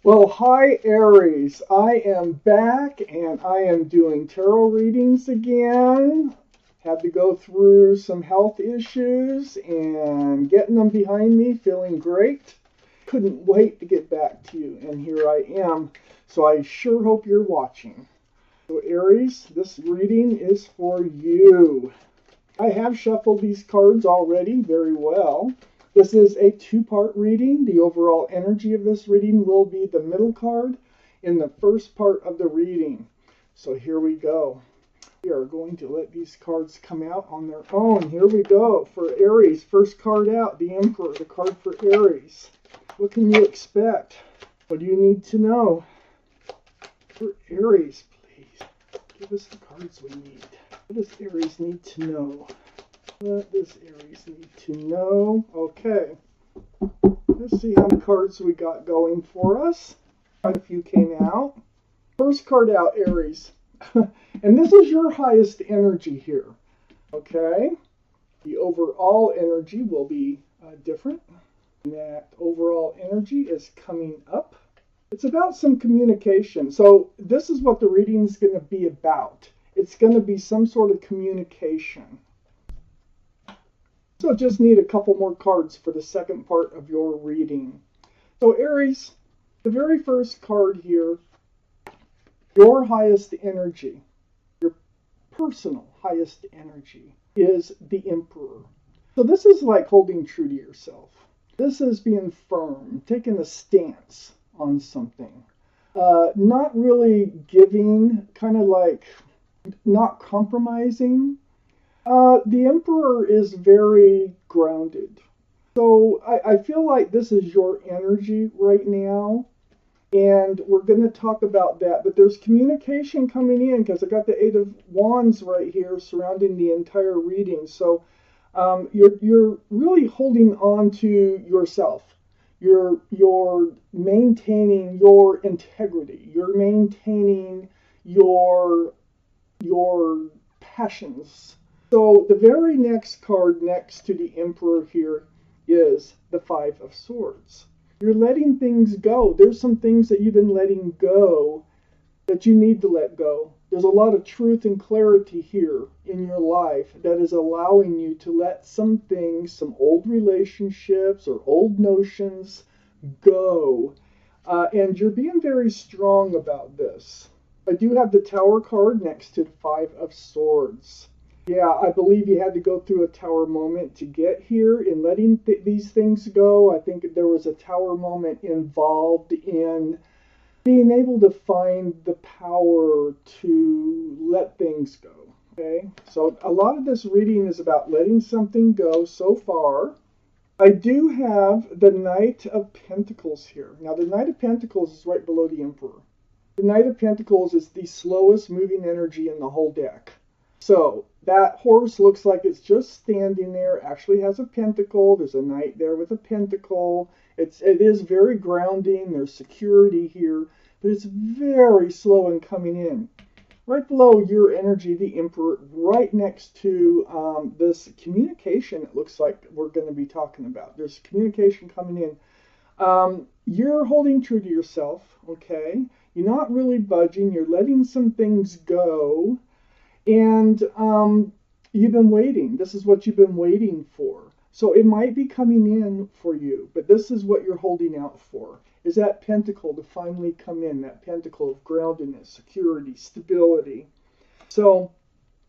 Well, hi Aries. I am back and I am doing tarot readings again. Had to go through some health issues and getting them behind me, feeling great. Couldn't wait to get back to you, and here I am. So I sure hope you're watching. So Aries, this reading is for you. I have shuffled these cards already very well. This is a two-part reading. The overall energy of this reading will be the middle card in the first part of the reading. So here we go. We are going to let these cards come out on their own. Here we go for Aries. First card out, the Emperor, the card for Aries. What can you expect? What do you need to know? For Aries, please. Give us the cards we need. What does Aries need to know? What does Aries need to know? Okay. Let's see how many cards we got going for us. Quite a few came out. First card out, Aries. And this is your highest energy here. Okay. The overall energy will be different. And that overall energy is coming up. It's about some communication. So this is what the reading is going to be about. It's going to be some sort of communication. So just need a couple more cards for the second part of your reading. So Aries, the very first card here, your highest energy, your personal highest energy is the Emperor. So this is like holding true to yourself. This is being firm, taking a stance on something. Not really giving, kind of like not compromising. The Emperor is very grounded. So I feel like this is your energy right now. And we're going to talk about that. But there's communication coming in because I got the Eight of Wands right here surrounding the entire reading. So you're really holding on to yourself. You're maintaining your integrity. You're maintaining your passions. So the very next card next to the Emperor here is the Five of Swords. You're letting things go. There's some things that you've been letting go that you need to let go. There's a lot of truth and clarity here in your life that is allowing you to let some things, some old relationships or old notions go. And you're being very strong about this. I do have the Tower card next to the Five of Swords. Yeah, I believe you had to go through a tower moment to get here in letting these things go. I think there was a tower moment involved in being able to find the power to let things go. Okay, so a lot of this reading is about letting something go so far. I do have the Knight of Pentacles here. Now, the Knight of Pentacles is right below the Emperor. The Knight of Pentacles is the slowest moving energy in the whole deck. So that horse looks like it's just standing there, actually has a pentacle. There's a knight there with a pentacle. It is very grounding. There's security here, but it's very slow in coming in. Right below your energy, the Emperor, right next to this communication, it looks like we're going to be talking about. There's communication coming in. You're holding true to yourself, okay? You're not really budging. You're letting some things go. And you've been waiting. This is what you've been waiting for. So it might be coming in for you, but this is what you're holding out for. Is that pentacle to finally come in, that pentacle of groundedness, security, stability. So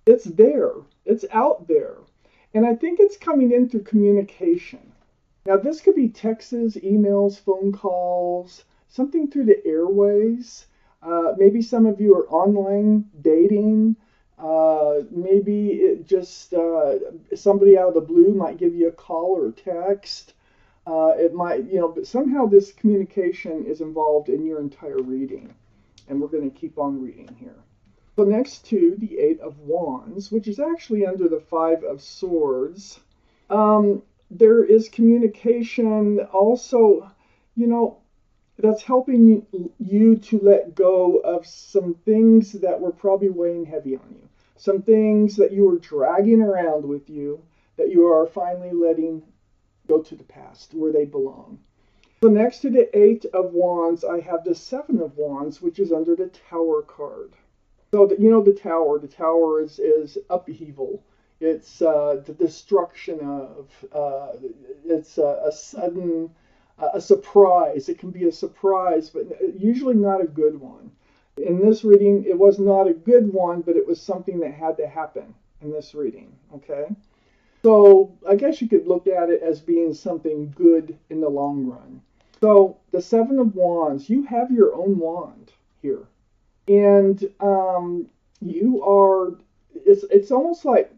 it's there. It's out there. And I think it's coming in through communication. Now, this could be texts, emails, phone calls, something through the airways. Maybe some of you are online dating. Maybe it just somebody out of the blue might give you a call or a text. It might, but somehow this communication is involved in your entire reading. And we're going to keep on reading here. So next to the Eight of Wands, which is actually under the Five of Swords, there is communication also, that's helping you to let go of some things that were probably weighing heavy on you. Some things that you were dragging around with you that you are finally letting go to the past where they belong. So next to the Eight of Wands, I have the Seven of Wands, which is under the Tower card. So you know the Tower. The Tower is upheaval. It's the destruction of. It's a sudden, a surprise. It can be a surprise, but usually not a good one. In this reading, it was not a good one, but it was something that had to happen in this reading. Okay. So I guess you could look at it as being something good in the long run. So the Seven of Wands, you have your own wand here. And you are, it's almost like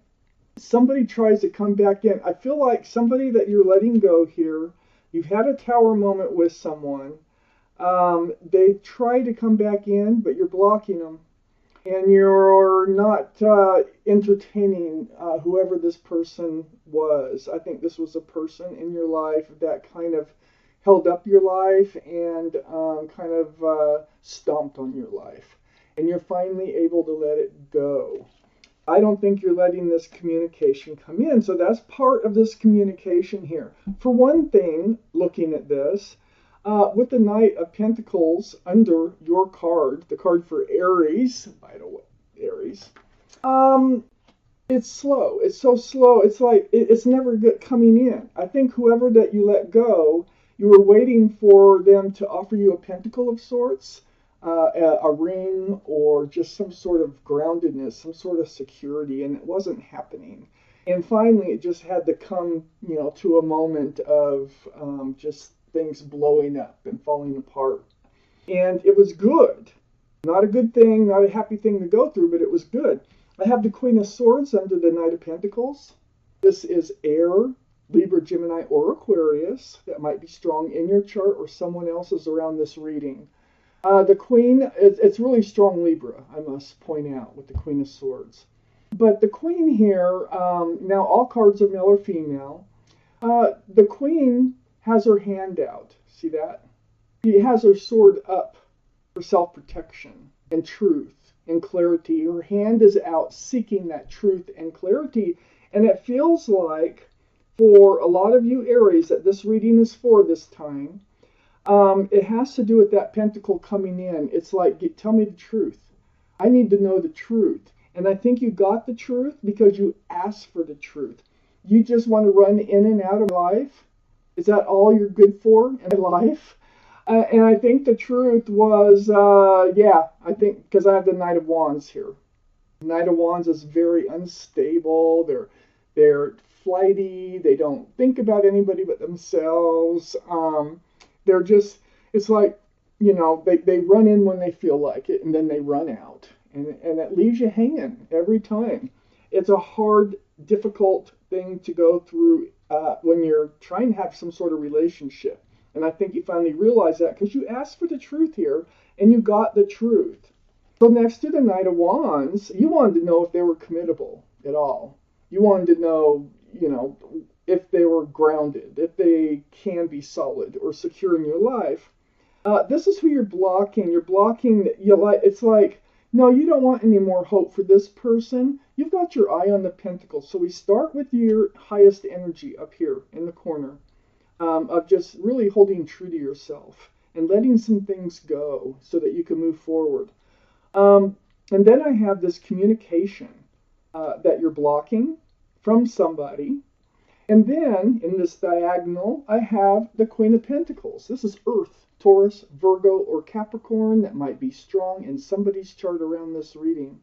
somebody tries to come back in. I feel like somebody that you're letting go here, you've had a tower moment with someone. They try to come back in, but you're blocking them. And you're not entertaining whoever this person was. I think this was a person in your life that kind of held up your life and kind of stomped on your life. And you're finally able to let it go. I don't think you're letting this communication come in. So that's part of this communication here. For one thing, looking at this, with the Knight of Pentacles under your card, the card for Aries, by the way, Aries, it's slow. It's so slow. It's like it's never good coming in. I think whoever that you let go, you were waiting for them to offer you a pentacle of sorts, a ring, or just some sort of groundedness, some sort of security, and it wasn't happening. And finally, it just had to come, to a moment of just things blowing up and falling apart. And it was good. Not a good thing, not a happy thing to go through, but it was good. I have the Queen of Swords under the Knight of Pentacles. This is air, Libra, Gemini, or Aquarius. That might be strong in your chart or someone else's around this reading. The Queen, it's really strong Libra, I must point out, with the Queen of Swords. But the Queen here, now all cards are male or female. The Queen has her hand out. See that? She has her sword up for self-protection and truth and clarity. Her hand is out seeking that truth and clarity. And it feels like, for a lot of you Aries, that this reading is for this time, it has to do with that pentacle coming in. It's like, tell me the truth. I need to know the truth. And I think you got the truth because you asked for the truth. You just want to run in and out of life. Is that all you're good for in life? And I think the truth was, I think, because I have the Knight of Wands here. The Knight of Wands is very unstable. They're flighty. They don't think about anybody but themselves. They're just, it's like, they run in when they feel like it, and then they run out. And it leaves you hanging every time. It's a hard, difficult thing to go through when you're trying to have some sort of relationship. And I think you finally realize that because you asked for the truth here and you got the truth. So next to the Knight of Wands, you wanted to know if they were committable at all. You wanted to know, if they were grounded, if they can be solid or secure in your life. This is who you're blocking. You're blocking, it's like, no, you don't want any more hope for this person. You've got your eye on the pentacle. So we start with your highest energy up here in the corner, of just really holding true to yourself and letting some things go so that you can move forward. And then I have this communication that you're blocking from somebody. And then in this diagonal, I have the Queen of Pentacles. This is Earth, Taurus, Virgo, or Capricorn. That might be strong in somebody's chart around this reading.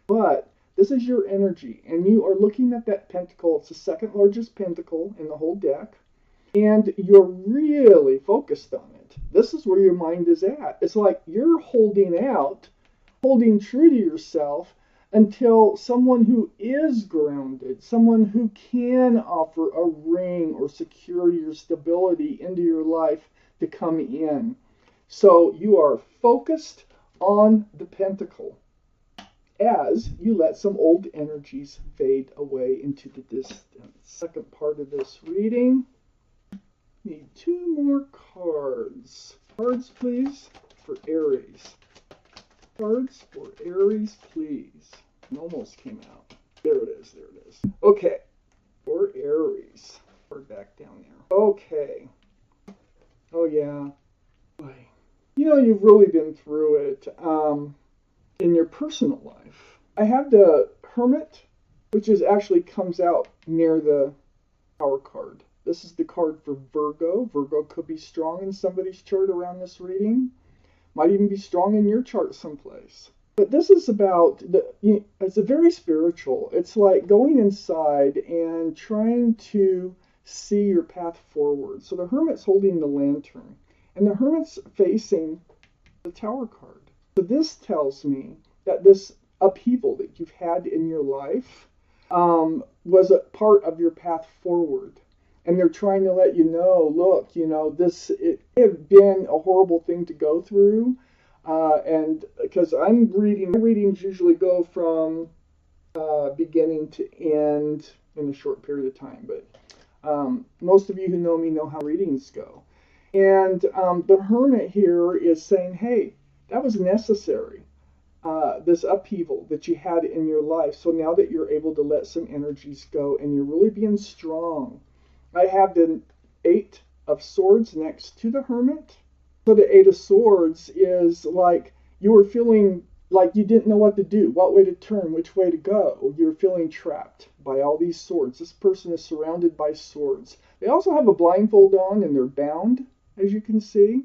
But this is your energy, and you are looking at that pentacle. It's the second largest pentacle in the whole deck, and you're really focused on it. This is where your mind is at. It's like you're holding out, holding true to yourself until someone who is grounded, someone who can offer a ring or security or stability into your life to come in. So you are focused on the pentacle as you let some old energies fade away into the distance. Second part of this reading. Need two more cards. Cards, please, for Aries. Cards for Aries, please. It almost came out. There it is. There it is. Okay. For Aries. Card back down there. Okay. Oh, yeah. Boy. You know, you've really been through it in your personal life. I have the Hermit, which is actually comes out near the Tower card. This is the card for Virgo. Virgo could be strong in somebody's chart around this reading. Might even be strong in your chart someplace. But this is about it's a very spiritual. It's like going inside and trying to see your path forward. So the Hermit's holding the lantern, and the Hermit's facing the Tower card. So this tells me that this upheaval that you've had in your life was a part of your path forward. And they're trying to let you know, look, it may have been a horrible thing to go through. And because my readings usually go from beginning to end in a short period of time. But most of you who know me know how readings go. And the Hermit here is saying, hey, that was necessary. This upheaval that you had in your life. So now that you're able to let some energies go and you're really being strong. I have the Eight of Swords next to the Hermit. So the Eight of Swords is like you were feeling like you didn't know what to do, what way to turn, which way to go. You're feeling trapped by all these swords. This person is surrounded by swords. They also have a blindfold on and they're bound, as you can see.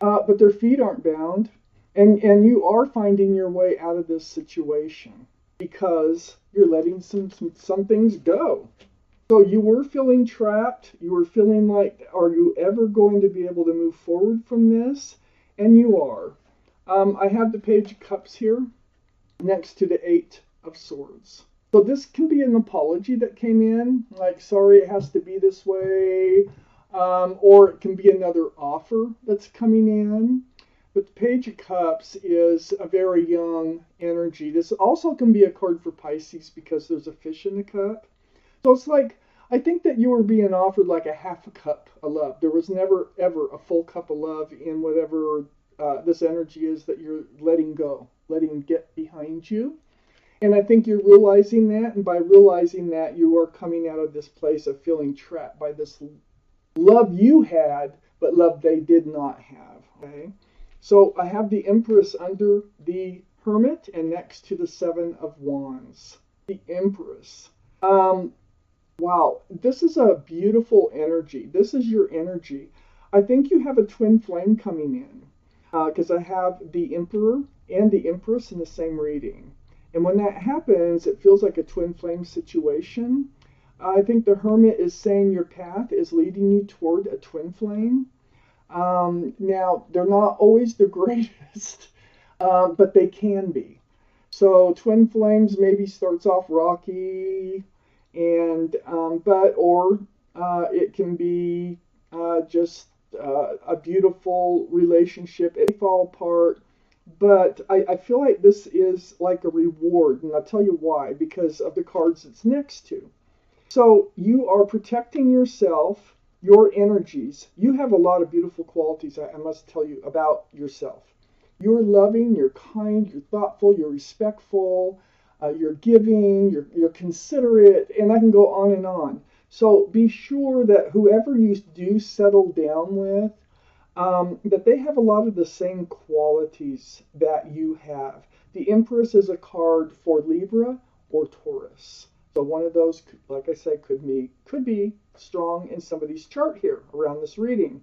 But their feet aren't bound. And you are finding your way out of this situation because you're letting some things go. So you were feeling trapped. You were feeling like, are you ever going to be able to move forward from this? And you are. I have the Page of Cups here next to the Eight of Swords. So this can be an apology that came in, like, sorry, it has to be this way. Or it can be another offer that's coming in. But the Page of Cups is a very young energy. This also can be a card for Pisces because there's a fish in the cup. So it's like, I think that you were being offered like a half a cup of love. There was never, ever a full cup of love in whatever this energy is that you're letting go, letting get behind you. And I think you're realizing that. And by realizing that, you are coming out of this place of feeling trapped by this love you had, but love they did not have. Okay? So I have the Empress under the Hermit and next to the Seven of Wands. The Empress. Wow, this is a beautiful energy. This is your energy. I think you have a twin flame coming in because I have the Emperor and the Empress in the same reading. And when that happens, it feels like a twin flame situation. I think the Hermit is saying your path is leading you toward a twin flame. Now, they're not always the greatest, but they can be. So twin flames maybe starts off rocky, and it can be just a beautiful relationship. It may fall apart, but I feel like this is like a reward, and I'll tell you why, because of the cards it's next to. So you are protecting yourself, your energies. You have a lot of beautiful qualities, I must tell you, about yourself. You're loving, you're kind, you're thoughtful, you're respectful, you're giving, you're considerate, and I can go on and on. So be sure that whoever you do settle down with, that they have a lot of the same qualities that you have. The Empress is a card for Libra or Taurus. So one of those, like I said, could be strong in somebody's chart here around this reading.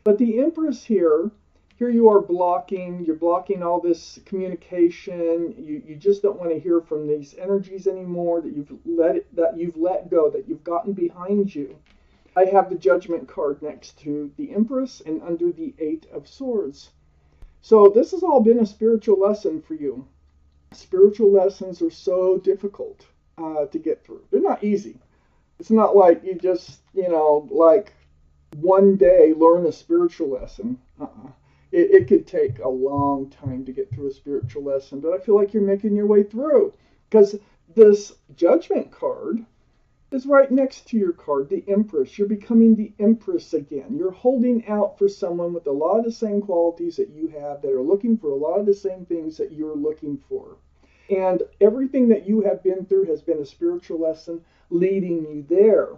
But the Empress here you are you're blocking all this communication. You just don't want to hear from these energies anymore, that you've let go, that you've gotten behind you. I have the Judgment card next to the Empress and under the Eight of Swords. So this has all been a spiritual lesson for you. Spiritual lessons are so difficult to get through. They're not easy. It's not like you just, like one day learn a spiritual lesson. It could take a long time to get through a spiritual lesson, but I feel like you're making your way through because this Judgment card is right next to your card, the Empress. You're becoming the Empress again. You're holding out for someone with a lot of the same qualities that you have, that are looking for a lot of the same things that you're looking for. And everything that you have been through has been a spiritual lesson leading you there.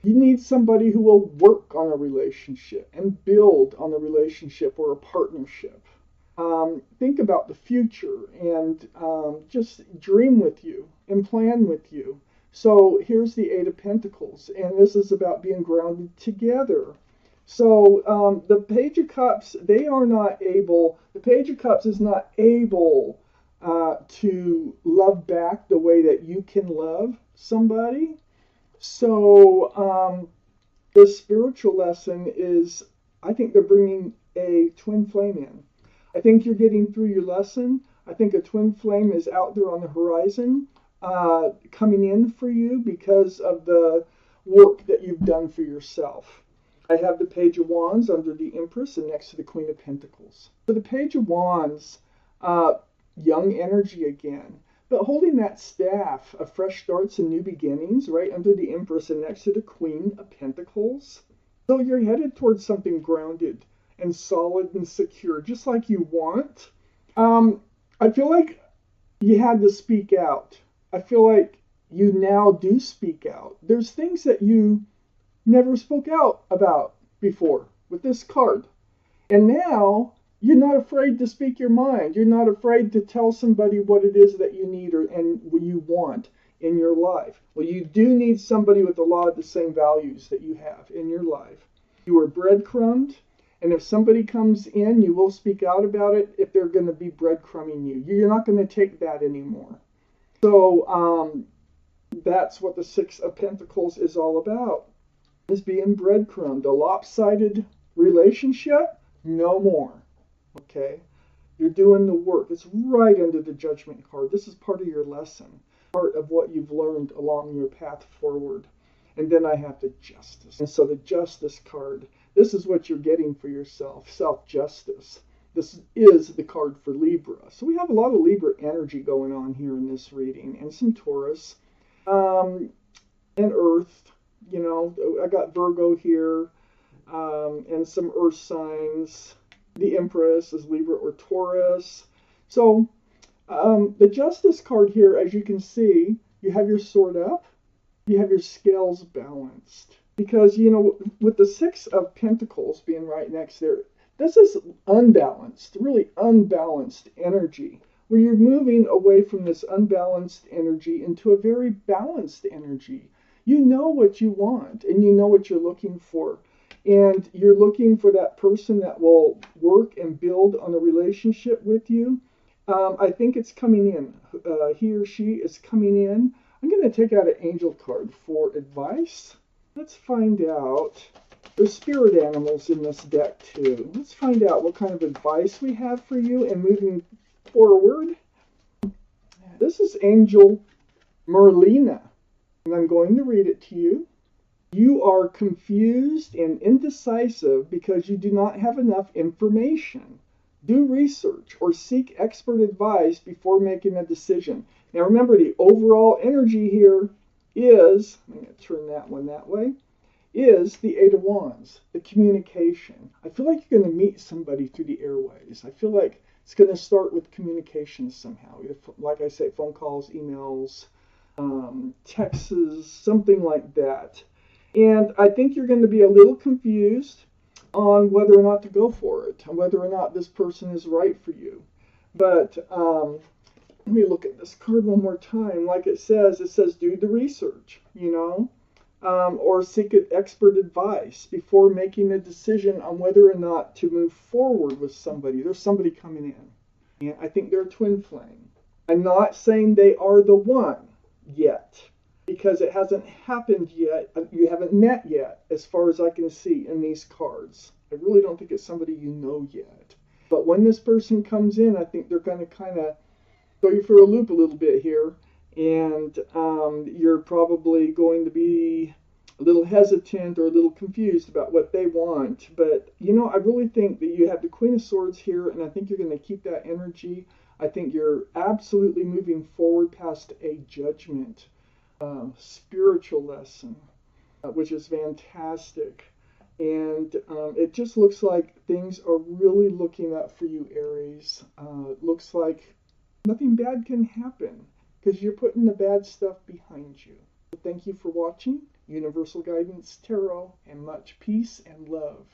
You need somebody who will work on a relationship and build on a relationship or a partnership. Think about the future and just dream with you and plan with you. So here's the Eight of Pentacles, and this is about being grounded together. So the Page of Cups, the Page of Cups is not able to love back the way that you can love somebody. So the spiritual lesson is, I think they're bringing a twin flame in. I think you're getting through your lesson. I think a twin flame is out there on the horizon, coming in for you because of the work that you've done for yourself. I have the Page of Wands under the Empress and next to the Queen of Pentacles. So the Page of Wands, young energy again, but holding that staff of fresh starts and new beginnings right under the Empress and next to the Queen of Pentacles. So you're headed towards something grounded and solid and secure, just like you want. I feel like you had to speak out. I feel like you now do speak out. There's things that you never spoke out about before with this card. And now you're not afraid to speak your mind. You're not afraid to tell somebody what it is that you need and what you want in your life. Well, you do need somebody with a lot of the same values that you have in your life. You are breadcrumbed, and if somebody comes in, you will speak out about it if they're going to be breadcrumbing you. You're not going to take that anymore. So that's what the Six of Pentacles is all about, is being breadcrumbed. A lopsided relationship, no more. Okay? You're doing the work. It's right under the Judgment card. This is part of your lesson, part of what you've learned along your path forward. And then I have the Justice. And so the Justice card, this is what you're getting for yourself, self-justice. This is the card for Libra. So we have a lot of Libra energy going on here in this reading, and some Taurus, and Earth. You know, I got Virgo here, and some Earth signs. The Empress is Libra or Taurus. So the Justice card here, as you can see, you have your sword up, you have your scales balanced. Because, you know, with the Six of Pentacles being right next there, this is unbalanced, really unbalanced energy, where you're moving away from this unbalanced energy into a very balanced energy. You know what you want, and you know what you're looking for. And you're looking for that person that will work and build on a relationship with you. I think it's coming in. He or she is coming in. I'm going to take out an angel card for advice. Let's find out. There's spirit animals in this deck too. Let's find out what kind of advice we have for you and moving forward. This is Angel Merlina, and I'm going to read it to you. You are confused and indecisive because you do not have enough information. Do research or seek expert advice before making a decision. Now remember, the overall energy here is, I'm going to turn that one that way, is the Eight of Wands, the communication. I feel like you're going to meet somebody through the airways. I feel like it's going to start with communication somehow. Like I say, phone calls, emails, texts, something like that. And I think you're going to be a little confused on whether or not to go for it, and whether or not this person is right for you. But let me look at this card one more time. Like it says do the research, you know, or seek expert advice before making a decision on whether or not to move forward with somebody. There's somebody coming in, and I think they're a twin flame. I'm not saying they are the one yet, because it hasn't happened yet. You haven't met yet, as far as I can see in these cards. I really don't think it's somebody you know yet. But when this person comes in, I think they're going to kind of throw you for a loop a little bit here. And you're probably going to be a little hesitant or a little confused about what they want. But, you know, I really think that you have the Queen of Swords here, and I think you're going to keep that energy. I think you're absolutely moving forward past a judgment. Spiritual lesson, which is fantastic. And it just looks like things are really looking up for you, Aries. Looks like nothing bad can happen because you're putting the bad stuff behind you. Thank you for watching Universal Guidance Tarot, and much peace and love.